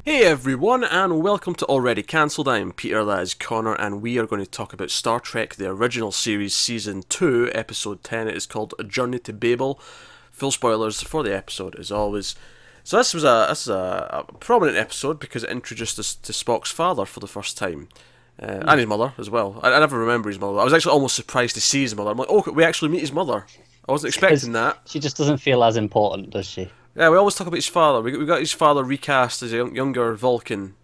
Hey everyone, and welcome to Already Cancelled. I am Peter, that is Connor, and we are going to talk about Star Trek, the original series, Season 2, Episode 10. It is called A Journey to Babel. Full spoilers for the episode, as always. So this was a prominent episode because it introduced us to Spock's father for the first time. And his mother as well. I never remember his mother. I was actually almost surprised to see his mother. I'm like, oh, we actually meet his mother. I wasn't expecting that. She just doesn't feel as important, does she? Yeah, we always talk about his father. We got his father recast as a younger Vulcan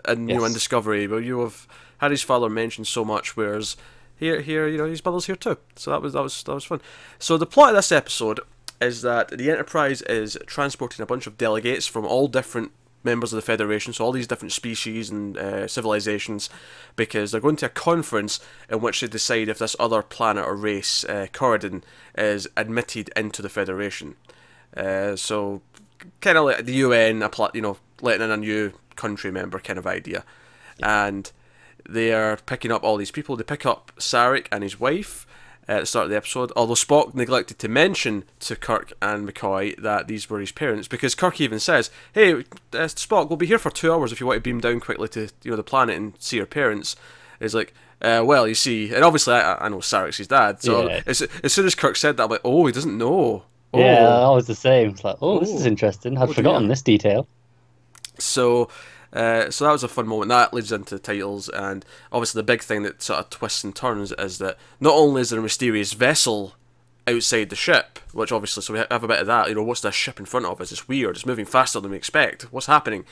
in Yes. in Discovery, but you have had his father mentioned so much. Whereas here, his mother's here too. So that was fun. So the plot of this episode is that the Enterprise is transporting a bunch of delegates from all different members of the Federation, so all these different species and civilizations, because they're going to a conference in which they decide if this other planet or race, Corridon, is admitted into the Federation. So kind of like the UN, letting in a new country member kind of idea. And they are picking up all these people. They pick up Sarek and his wife at the start of the episode, although Spock neglected to mention to Kirk and McCoy that these were his parents, because Kirk even says, hey, Spock, we'll be here for 2 hours if you want to beam down quickly to the planet and see your parents. He's like, well, you see, and obviously I know Sarek's his dad, so Yeah. as soon as Kirk said that, I'm like, oh, he doesn't know. Yeah, Oh. I was the same. It's like, oh, this is interesting. I'd forgotten this detail. So that was a fun moment. That leads into the titles, and obviously the big thing that sort of twists and turns is that not only is there a mysterious vessel outside the ship, which obviously, so we have a bit of that, what's this ship in front of us? It's weird, it's moving faster than we expect. What's happening?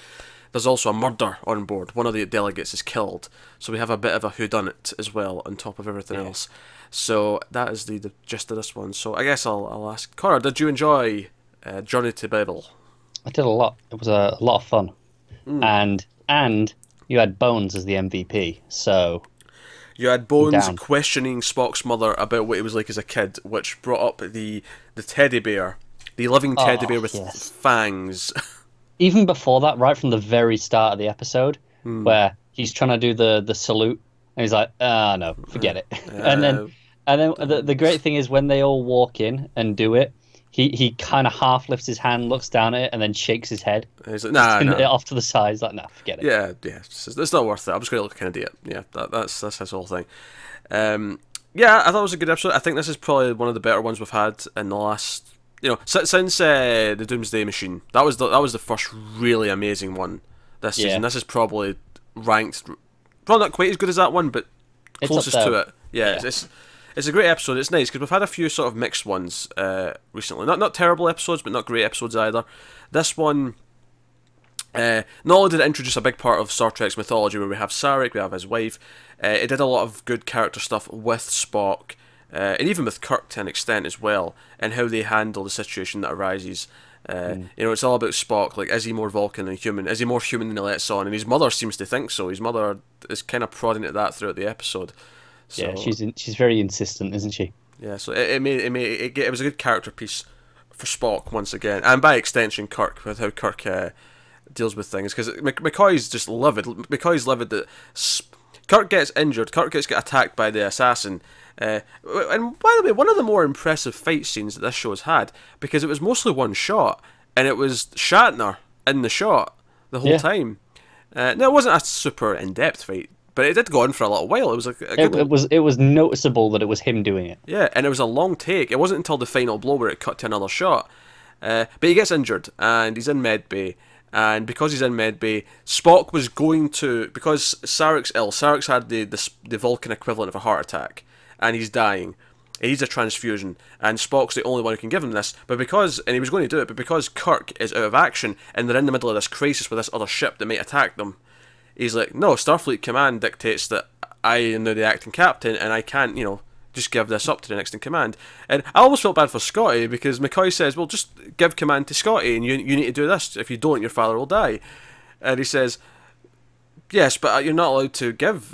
There's also a murder on board. One of the delegates is killed. So we have a bit of a whodunit as well on top of everything else. So that is the gist of this one. So I guess I'll ask Connor, did you enjoy Journey to Babel? I did a lot. It was a lot of fun. And you had Bones as the MVP, so You had Bones down. questioning Spock's mother about what he was like as a kid, which brought up the teddy bear, the living teddy bear with yes. fangs. Even before that, right from the very start of the episode, where he's trying to do the salute, and he's like, ah, no, forget it. And then the great thing is when they all walk in and do it, he kind of half lifts his hand, looks down at it, and then shakes his head. He's like, nah. Off to the side. He's like, nah, forget it. Yeah, it's not worth it. I'm just going to look like an idiot. Yeah, that's his whole thing. Yeah, I thought it was a good episode. I think this is probably one of the better ones we've had in the last, since the Doomsday Machine. That was the first really amazing one this season. This is probably ranked, probably not quite as good as that one, but closest to it. Yeah. It's a great episode. It's nice because we've had a few sort of mixed ones recently. Not terrible episodes, but not great episodes either. This one, not only did it introduce a big part of Star Trek's mythology, where we have Sarek, we have his wife, it did a lot of good character stuff with Spock, and even with Kirk to an extent as well, and how they handle the situation that arises. It's all about Spock. Like, is he more Vulcan than human? Is he more human than he lets on? And his mother seems to think so. His mother is kind of prodding at that throughout the episode. So, Yeah, she's very insistent, isn't she? yeah, so it was a good character piece for Spock once again, and by extension Kirk, with how Kirk deals with things, because McCoy's just livid. McCoy's livid that Kirk gets injured. Kirk gets attacked by the assassin. And by the way, one of the more impressive fight scenes that this show has had, because it was mostly one shot, and it was Shatner in the shot the whole time. Now, it wasn't a super in-depth fight, but it did go on for a little while. It was like a good It was noticeable that it was him doing it. Yeah, and it was a long take. It wasn't until the final blow where it cut to another shot. But he gets injured, and he's in medbay. And because he's in medbay, Spock was going to... Because Sarek's ill. Sarek's had the Vulcan equivalent of a heart attack, and he's dying. He needs a transfusion, and Spock's the only one who can give him this. But because... And he was going to do it, but because Kirk is out of action, and they're in the middle of this crisis with this other ship that might attack them, he's like, no, Starfleet Command dictates that I am now the acting captain, and I can't, just give this up to the next in command. And I almost felt bad for Scotty, because McCoy says, well, just give command to Scotty, and you need to do this. If you don't, your father will die. And he says, yes, but you're not allowed to give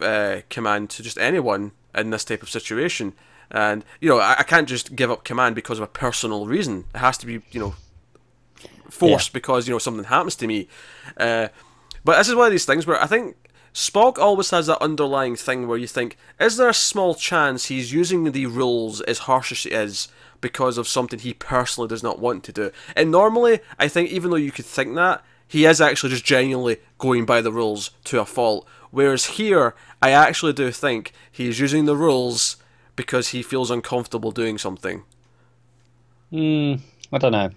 command to just anyone in this type of situation. And, I can't just give up command because of a personal reason. It has to be, forced because, something happens to me. But this is one of these things where I think Spock always has that underlying thing where you think, is there a small chance he's using the rules as harsh as he is because of something he personally does not want to do? And normally, I think, even though you could think that, he is actually just genuinely going by the rules to a fault. Whereas here, I actually do think he's using the rules because he feels uncomfortable doing something. I don't know.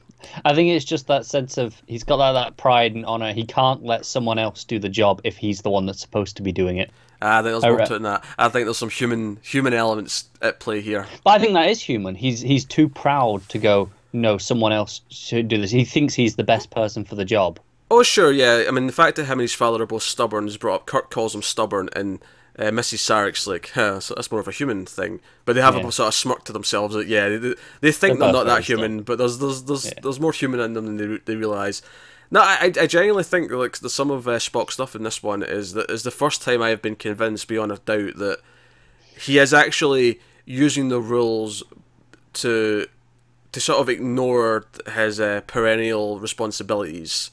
I think it's just that sense of he's got that pride and honor. He can't let someone else do the job if he's the one that's supposed to be doing it. I think there's more to it than that. I think there's some human elements at play here. But I think that is human. He's too proud to go, no, someone else should do this. He thinks he's the best person for the job. Oh, sure, yeah. I mean, the fact that him and his father are both stubborn is brought up. Kirk calls him stubborn, and Mrs. Sarek's like, so that's more of a human thing. But they have a sort of smirk to themselves. Like, yeah, they think they're not that human, but there's more human in them than they realise. No, I genuinely think like some of Spock's stuff in this one is the first time I have been convinced beyond a doubt that he is actually using the rules to sort of ignore his perennial responsibilities.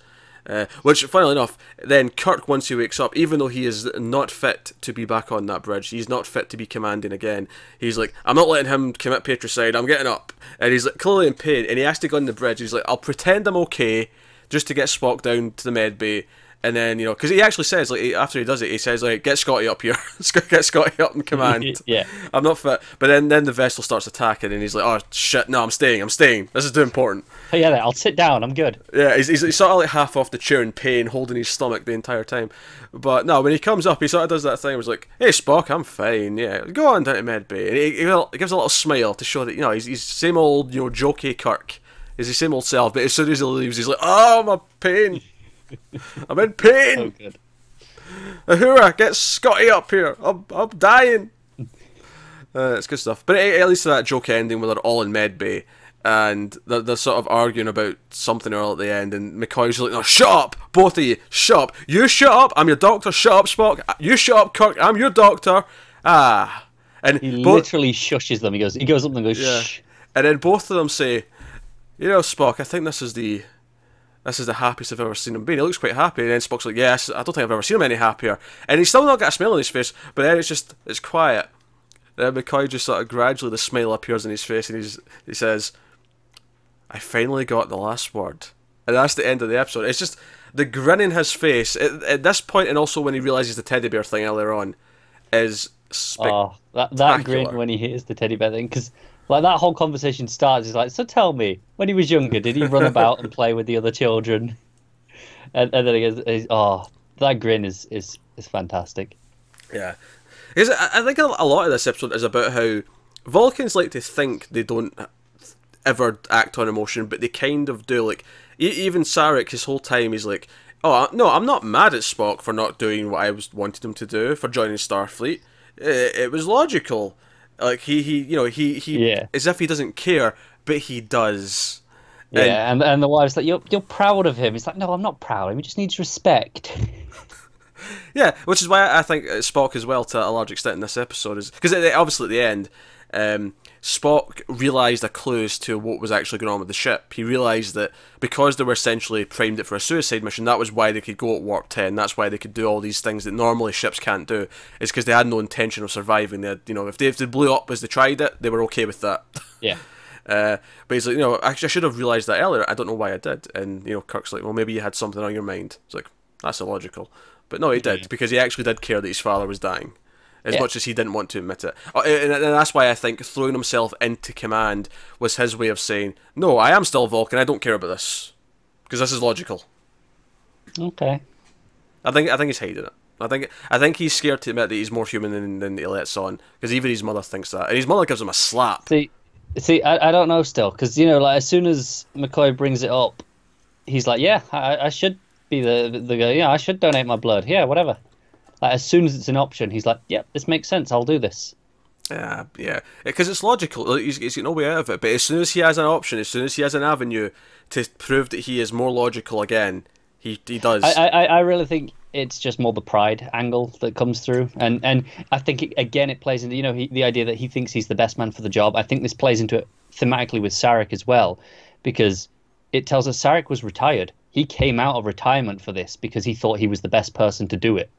Which, funnily enough, then Kirk, once he wakes up, even though he is not fit to be back on that bridge, he's not fit to be commanding again, he's like, I'm not letting him commit patricide, I'm getting up. And he's like clearly in pain, and he has to go on the bridge, he's like, I'll pretend I'm okay, just to get Spock down to the med bay. And then, because he actually says, like, after he does it, he says, like, get Scotty up here. Get Scotty up in command. Yeah. I'm not fit. But then the vessel starts attacking, and he's like, oh, shit, no, I'm staying. This is too important. Oh, yeah, I'll sit down, I'm good. Yeah, he's sort of like half off the chair in pain, holding his stomach the entire time. But no, when he comes up, he sort of does that thing where he's like, hey, Spock, I'm fine, yeah, go on down to med bay. And he gives a little smile to show that, he's same old, jokey Kirk. He's the same old self, but as soon as he leaves, he's like, oh, my pain. I'm in pain. Oh, good. Uhura, get Scotty up here. I'm dying. It's good stuff. But at least that joke ending where they're all in med bay and they're sort of arguing about something or other at the end, and McCoy's like, no, shut up, both of you, shut up. You shut up, I'm your doctor, shut up, Spock. You shut up, Kirk, I'm your doctor. And he literally shushes them. He goes up and goes, shh. And then both of them say, Spock, I think this is the happiest I've ever seen him be. He looks quite happy. And then Spock's like, yes, I don't think I've ever seen him any happier. And he's still not got a smile on his face, but then it's quiet. Then McCoy just sort of gradually, the smile appears on his face, and he says, I finally got the last word. And that's the end of the episode. It's just the grin in his face at this point, and also when he realises the teddy bear thing earlier on, is spectacular. Oh, that grin when he hears the teddy bear thing, because like that whole conversation starts, he's like, so tell me, when he was younger, did he run about and play with the other children? And then he goes, that grin is fantastic. Yeah. Because I think a lot of this episode is about how Vulcans like to think they don't ever act on emotion, but they kind of do. Like, even Sarek, his whole time, he's like, oh, no, I'm not mad at Spock for not doing what I wanted him to do, for joining Starfleet. It was logical. Like, he as if he doesn't care, but he does. Yeah, and the wife's like, you're proud of him. He's like, no, I'm not proud of him. He just needs respect. Yeah, which is why I think Spock as well, to a large extent in this episode, is because obviously at the end, Spock realised a clue as to what was actually going on with the ship. He realised that because they were essentially primed it for a suicide mission, that was why they could go at warp 10. That's why they could do all these things that normally ships can't do. It's because they had no intention of surviving. They had, if they blew up as they tried it, they were okay with that. Yeah. But he's like, actually, I should have realised that earlier. I don't know why I did. And Kirk's like, well, maybe you had something on your mind. It's like, that's illogical. But no, he did, because he actually did care that his father was dying, as much as he didn't want to admit it. And that's why I think throwing himself into command was his way of saying, no, I am still Vulcan, I don't care about this, because this is logical. Okay. I think he's hiding it. I think he's scared to admit that he's more human than he lets on, because even his mother thinks that, and his mother gives him a slap. See, I don't know still, because like as soon as McCoy brings it up, he's like, yeah, I should be the guy. Yeah, I should donate my blood. Yeah, whatever. Like, as soon as it's an option, he's like, yep, this makes sense. I'll do this. Yeah, because it's logical. He's got no way out of it. But as soon as he has an option, as soon as he has an avenue to prove that he is more logical again, he does. I really think it's just more the pride angle that comes through, and I think it plays into the idea that he thinks he's the best man for the job. I think this plays into it thematically with Sarek as well, because it tells us Sarek was retired. He came out of retirement for this because he thought he was the best person to do it.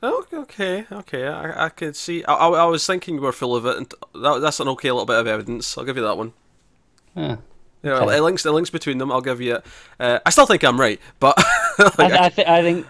Okay. I could see. I was thinking we're full of it, and that's an okay little bit of evidence. I'll give you that one. Yeah. You know, it links between them. I'll give you. I still think I'm right, but like, I think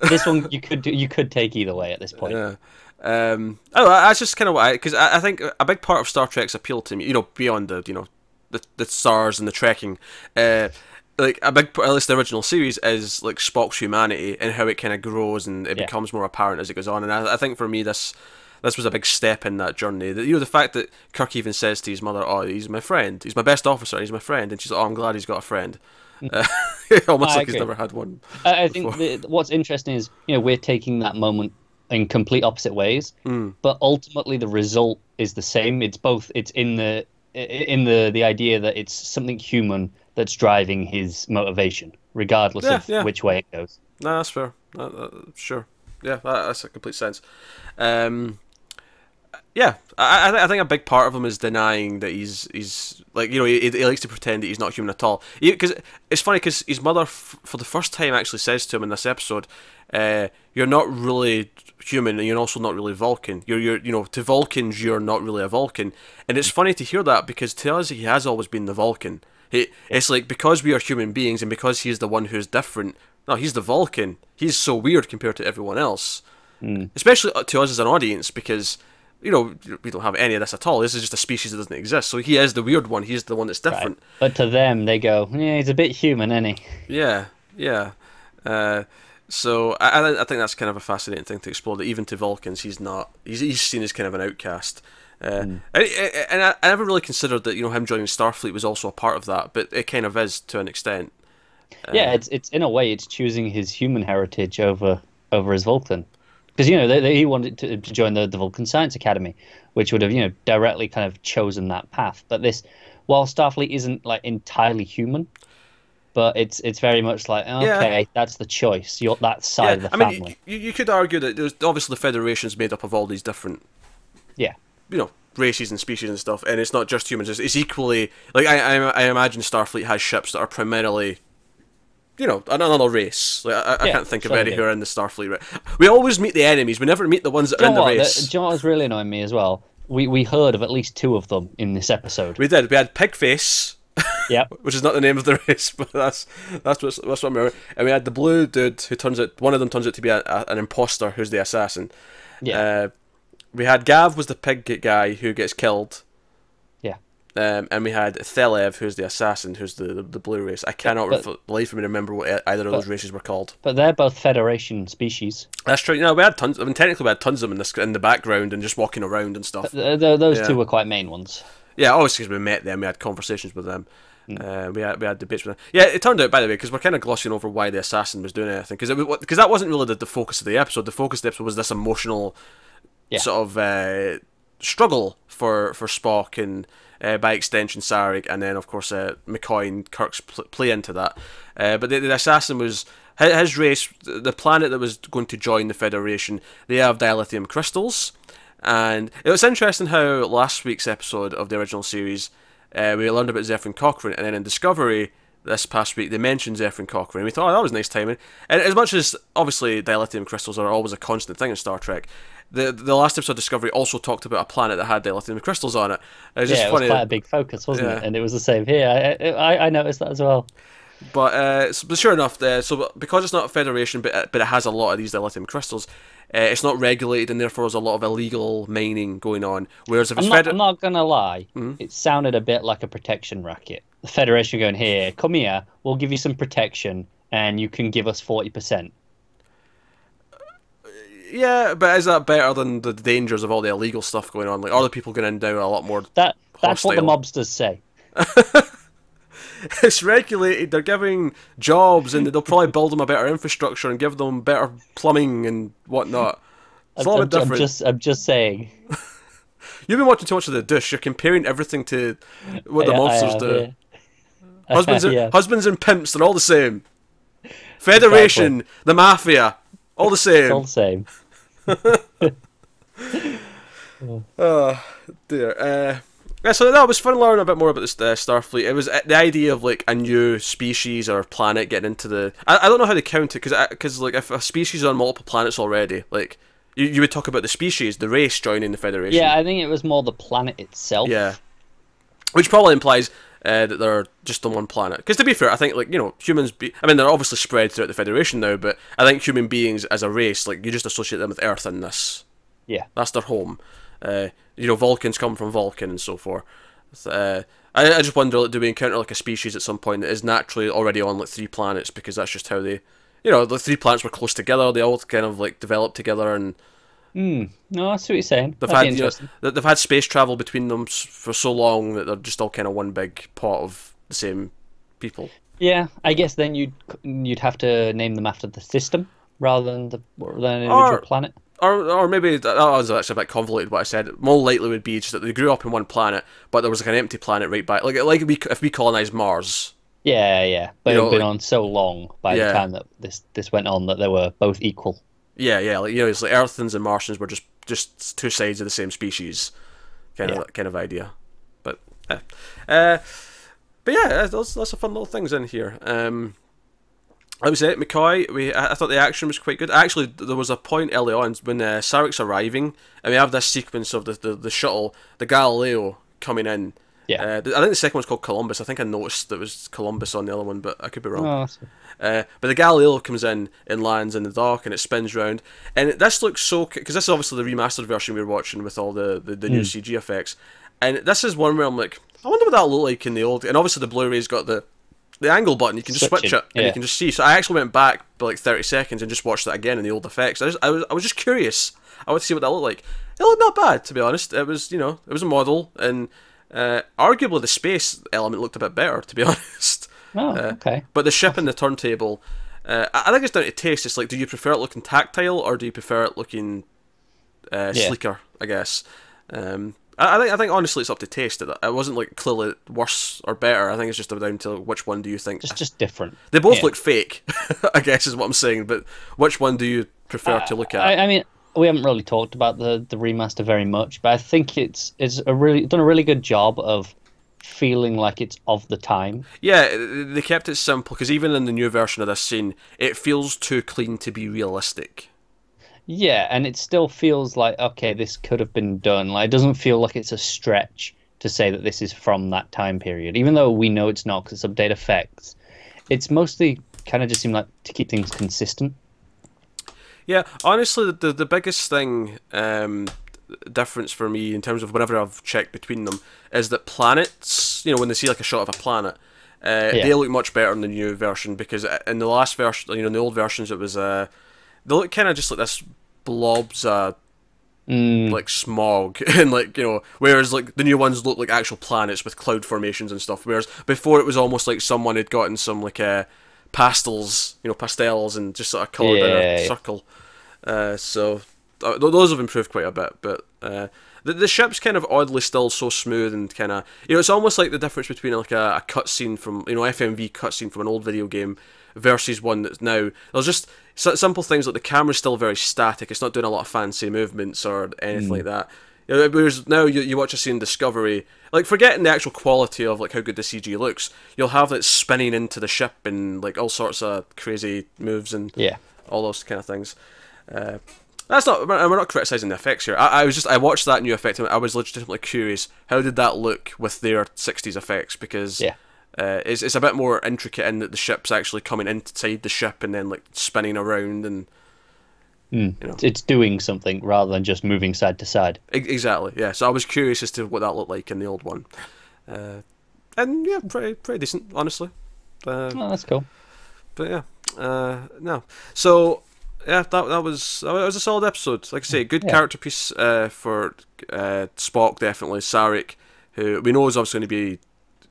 this one you could take either way at this point. Yeah. That's just kind of why, because I think a big part of Star Trek's appeal to me, you know, beyond the stars and the trekking, like a big part, at least the original series, is like Spock's humanity and how it kind of grows and it becomes more apparent as it goes on. And I think for me this was a big step in that journey. The fact that Kirk even says to his mother, "Oh, he's my friend. He's my best officer. He's my friend," and she's like, "Oh, I'm glad he's got a friend." Almost like he's never had one. I think what's interesting is, you know, we're taking that moment in complete opposite ways, but ultimately the result is the same. It's both. It's in the idea that it's something human that's driving his motivation, regardless of which way it goes. No, that's fair. Sure. Yeah, that's a complete sense. Yeah, I think a big part of him is denying that he's like, you know, he likes to pretend that he's not human at all. Because it's funny, because his mother, for the first time, actually says to him in this episode, "You're not really human, and you're also not really Vulcan. You're you know, to Vulcans, you're not really a Vulcan." And it's funny to hear that, because to us, he has always been the Vulcan. It's like, because we are human beings, and because he's the one who's different. No, he's the Vulcan. He's so weird compared to everyone else, especially to us as an audience, because, you know, we don't have any of this at all. This is just a species that doesn't exist. So he is the weird one. He's the one that's different. Right. But to them, they go, "Yeah, he's a bit human, isn't he?" Yeah. So I think that's kind of a fascinating thing to explore. That even to Vulcans, he's not. He's seen as kind of an outcast. And I never really considered that, you know, him joining Starfleet was also a part of that, but it kind of is to an extent. Yeah, it's in a way, it's choosing his human heritage over his Vulcan. Because, you know, he wanted to join the Vulcan Science Academy, which would have, you know, directly kind of chosen that path. But while Starfleet isn't like entirely human, but it's very much like, okay, that's the choice. You're that side of the family. You could argue that there's obviously the Federation's made up of all these different, you know, races and species and stuff, and it's not just humans. It's equally, like, I imagine Starfleet has ships that are primarily, you know, another race. Like, I can't think of any who are in the Starfleet. Right? We always meet the enemies. We never meet the ones that are in the race. Do you know what was really annoying me as well? We heard of at least 2 of them in this episode. We did. We had Pigface, which is not the name of the race, but that's what I remember. And we had the blue dude who one of them turns out to be an imposter who's the assassin. Yeah. We had Gav was the pig guy who gets killed. And we had Thelev, who's the assassin, who's the blue race. I cannot for the life of me remember what either of those races were called. But they're both Federation species. That's true. No, we had tons. I mean, technically, we had tons of them in the background and just walking around and stuff. Those 2 were quite main ones. Yeah, obviously because we met them, we had conversations with them. We had debates with them. Yeah, it turned out, by the way, because we're kind of glossing over why the assassin was doing anything, because that wasn't really the focus of the episode. The focus of the episode was this emotional sort of struggle for Spock and, by extension, Sarek, and then of course McCoy and Kirk's play into that. But the assassin was his race, the planet that was going to join the Federation. They have dilithium crystals, and it was interesting how last week's episode of the original series we learned about Zephyr Cochrane, and then in Discovery this past week they mentioned Zephyr Cochrane. We thought, oh, that was nice timing. And as much as obviously dilithium crystals are always a constant thing in Star Trek, the last episode of Discovery also talked about a planet that had dilithium crystals on it. It was it was quite a big focus, wasn't it? And it was the same here. I noticed that as well. But sure enough, so because it's not a Federation, but it has a lot of these dilithium crystals, it's not regulated, and therefore there's a lot of illegal mining going on. Whereas if it's I'm not gonna lie, it sounded a bit like a protection racket. The Federation going, here, come here, we'll give you some protection, and you can give us 40%. Yeah, but is that better than the dangers of all the illegal stuff going on? Like, other people going in down a lot more That's what the mobsters say. It's regulated, they're giving jobs, and they'll probably build them a better infrastructure and give them better plumbing and whatnot. It's a lot different. I'm just saying. You've been watching too much of The Dish. You're comparing everything to what the mobsters do. Yeah. Husbands and pimps, they're all the same. Federation, exactly. The mafia, all the same. It's all the same. Oh dear. Yeah, so that was fun learning a bit more about this Starfleet. It was the idea of like a new species or planet getting into the. I don't know how to count it because like if a species is on multiple planets already, like you would talk about the species, the race joining the Federation. Yeah, I think it was more the planet itself. Yeah, which probably implies that they're just on one planet. Because to be fair, I think like humans I mean they're obviously spread throughout the Federation now, but I think human beings as a race, like you just associate them with Earth in this. Yeah, that's their home. Vulcans come from Vulcan and so forth. I just wonder, like, do we encounter like a species at some point that is naturally already on like 3 planets because that's just how they, the 3 planets were close together. They all kind of like developed together and. No, I see what you're saying. They've had space travel between them for so long that they're just all kind of one big pot of the same people. Yeah, I guess then you'd have to name them after the system rather than an individual planet. Or maybe that was actually a bit convoluted what I said. More likely would be just that they grew up in one planet, but there was like an empty planet right by, like if we colonized Mars. Yeah, but it had been on so long by the time that this went on that they were both equal. Yeah, it's like Earthens and Martians were just 2 sides of the same species, kind of idea. But yeah, there's lots of fun little things in here. I would say McCoy. I thought the action was quite good. Actually, there was a point early on when Sarek's arriving, and we have this sequence of the shuttle, the Galileo coming in. Yeah. I think the second one's called Columbus. I think I noticed that it was Columbus on the other one, but I could be wrong. Oh, but the Galileo comes in and lands in the dock, and it spins round. And this looks so... Because this is obviously the remastered version we were watching with all the new CG effects. And this is one where I'm like, I wonder what that looked like in the old... And obviously the Blu-ray's got the angle button. You can just switch it, and you can just see. So I actually went back for like 30 seconds and just watched that again in the old effects. I was just curious. I wanted to see what that looked like. It looked not bad, to be honest. It was, it was a model, and... arguably the space element looked a bit better, to be honest. Oh, okay. But the ship and the turntable, I think it's down to taste. It's like, do you prefer it looking tactile or do you prefer it looking sleeker? I guess. I think honestly it's up to taste. It wasn't like clearly worse or better. I think it's just down to which one do you think. Just different. They both look fake, I guess is what I'm saying. But which one do you prefer to look at? I mean, we haven't really talked about the remaster very much, but I think it's done a really good job of feeling like it's of the time. Yeah, they kept it simple, because even in the new version of this scene, it feels too clean to be realistic. Yeah, and it still feels like, okay, this could have been done. Like, it doesn't feel like it's a stretch to say that this is from that time period, even though we know it's not because it's update effects. It's mostly kind of just seemed like to keep things consistent. Yeah, honestly, the biggest thing difference for me in terms of whatever I've checked between them is that planets, when they see like a shot of a planet, they look much better in the new version, because in the last version, in the old versions, it was they look kind of just like this blobs like smog, and like whereas like the new ones look like actual planets with cloud formations and stuff, whereas before it was almost like someone had gotten some like pastels, pastels, and just sort of coloured in a circle. So those have improved quite a bit, but the ship's kind of oddly still so smooth and kind of, it's almost like the difference between like a cutscene from, FMV cutscene from an old video game versus one that's now. There's just simple things like the camera's still very static. It's not doing a lot of fancy movements or anything like that. Whereas now you watch a scene in Discovery, like forgetting the actual quality of like how good the CG looks, you'll have it spinning into the ship and like all sorts of crazy moves and all those kind of things. That's not. We're not criticizing the effects here. I watched that new effect and I was legitimately curious. How did that look with their 60s effects? Because it's a bit more intricate in that the ship's actually coming inside the ship and then like spinning around and. It's doing something rather than just moving side to side. Exactly, yeah. So I was curious as to what that looked like in the old one, and yeah, pretty decent, honestly. That's cool. But yeah, no. So yeah, that was a solid episode. Like I say, good character piece for Spock, definitely. Sarek, who we know is obviously going to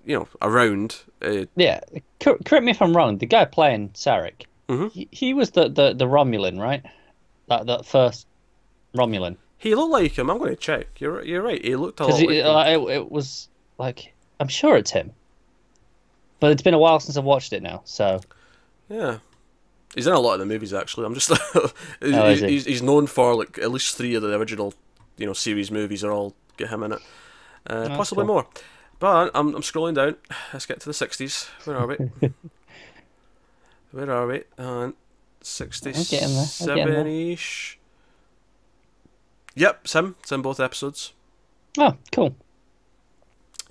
be, around. Correct me if I'm wrong. The guy playing Sarek, he was the Romulan, right? That first Romulan. He looked like him. I'm going to check. You're right. He looked a lot like him. It was like, I'm sure it's him. But it's been a while since I've watched it now, so. Yeah. He's in a lot of the movies, actually. I'm just... he's known for, like, at least 3 of the original, series movies are all get him in it. Possibly more. But I'm scrolling down. Let's get to the 60s. Where are we? Where are we? 67-ish. Yep, it's him. It's in both episodes. Oh, cool.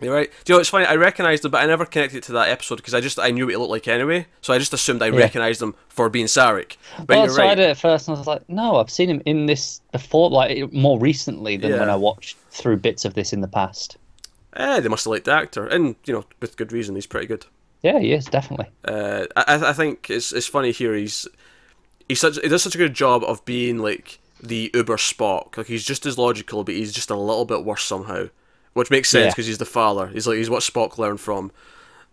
You're right. Do you know, it's funny, I recognised him, but I never connected it to that episode because I knew what he looked like anyway, so I just assumed I recognised him for being Sarek. But Well, you're so I right. did it first, and I was like, no, I've seen him in this before, like more recently than when I watched through bits of this in the past. They must have liked the actor, and, you know, with good reason, he's pretty good. Yeah, he is, definitely. I think it's funny here, he does such a good job of being, like, the uber Spock. Like, he's just as logical, but he's just a little bit worse somehow. Which makes sense because he's the father. He's what Spock learned from.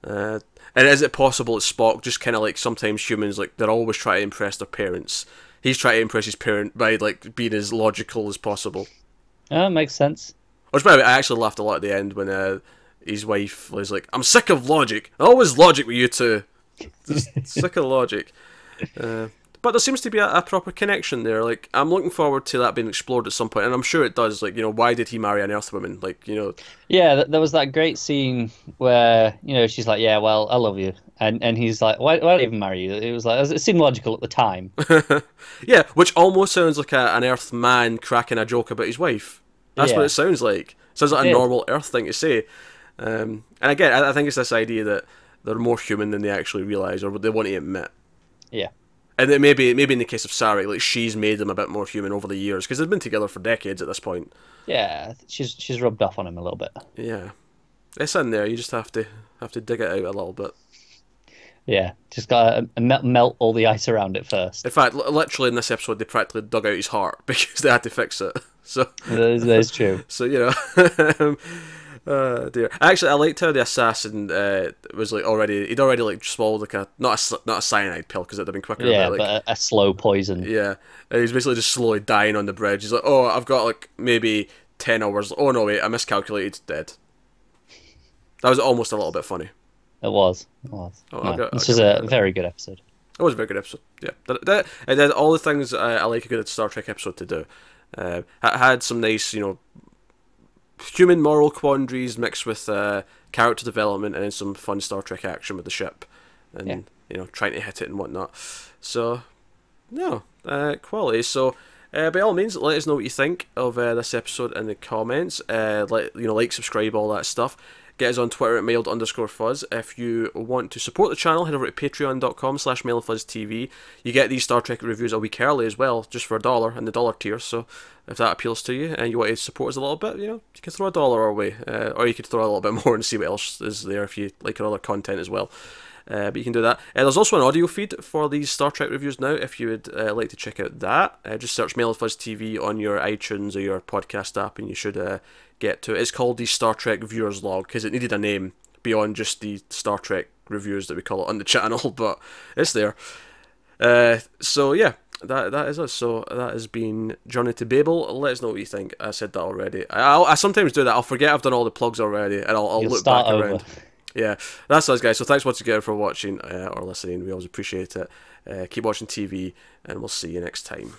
And is it possible that Spock just kind of like sometimes humans like they're always trying to impress their parents? He's trying to impress his parent by like being as logical as possible. Makes sense. Which by the way, I actually laughed a lot at the end when his wife was like, "I'm sick of logic. Always logic with you two. Just sick of logic." But there seems to be a proper connection there. Like, I'm looking forward to that being explored at some point, and I'm sure it does. Like, you know, why did he marry an Earth woman? Like, you know. Yeah, there was that great scene where, you know, she's like, yeah, well, I love you. And he's like, why did I even marry you? It was like, it seemed logical at the time. Yeah, which almost sounds like an Earth man cracking a joke about his wife. That's what it sounds like. Sounds like a normal Earth thing to say. And again, I think it's this idea that they're more human than they actually realise or they want to admit. Yeah. And then maybe in the case of Sarek, like she's made them a bit more human over the years because they've been together for decades at this point. Yeah, she's rubbed off on him a little bit. Yeah, it's in there. You just have to dig it out a little bit. Yeah, just gotta melt all the ice around it first. In fact, literally in this episode, they practically dug out his heart because they had to fix it. So that is true. So you know. Dear. Actually, I liked how the assassin was like he'd already like swallowed like not a cyanide pill because it'd have been quicker. Yeah, but, like, but a slow poison. Yeah, and he's basically just slowly dying on the bridge. He's like, oh, I've got like maybe 10 hours. Oh no, wait, I miscalculated. Dead. That was almost a little bit funny. It was. Oh, this is a very good episode. It was a very good episode. Yeah, it did all the things I like a good Star Trek episode to do. It had some nice, you know, human moral quandaries mixed with character development and then some fun Star Trek action with the ship and you know trying to hit it and whatnot. So no, quality. So by all means, let us know what you think of this episode in the comments. Like, subscribe, all that stuff. Get us on Twitter at mailed_fuzz. If you want to support the channel, head over to patreon.com/mailedfuzztv. You get these Star Trek reviews a week early as well, just for $1 in the dollar tier. So if that appeals to you and you want to support us a little bit, you know, you can throw $1 our way. Or you could throw a little bit more and see what else is there if you like our other content as well. But you can do that. There's also an audio feed for these Star Trek reviews now if you would like to check out that. Just search Mail Fuzz TV on your iTunes or your podcast app and you should get to it. It's called the Star Trek Viewers Log because it needed a name beyond just the Star Trek reviews that we call it on the channel, but it's there. So yeah, that is us. So that has been Journey to Babel. Let us know what you think. I said that already. I sometimes do that. I'll forget I've done all the plugs already and I'll look back around. Yeah, that's us, guys. So thanks once again for watching or listening. We always appreciate it. Keep watching TV, and we'll see you next time.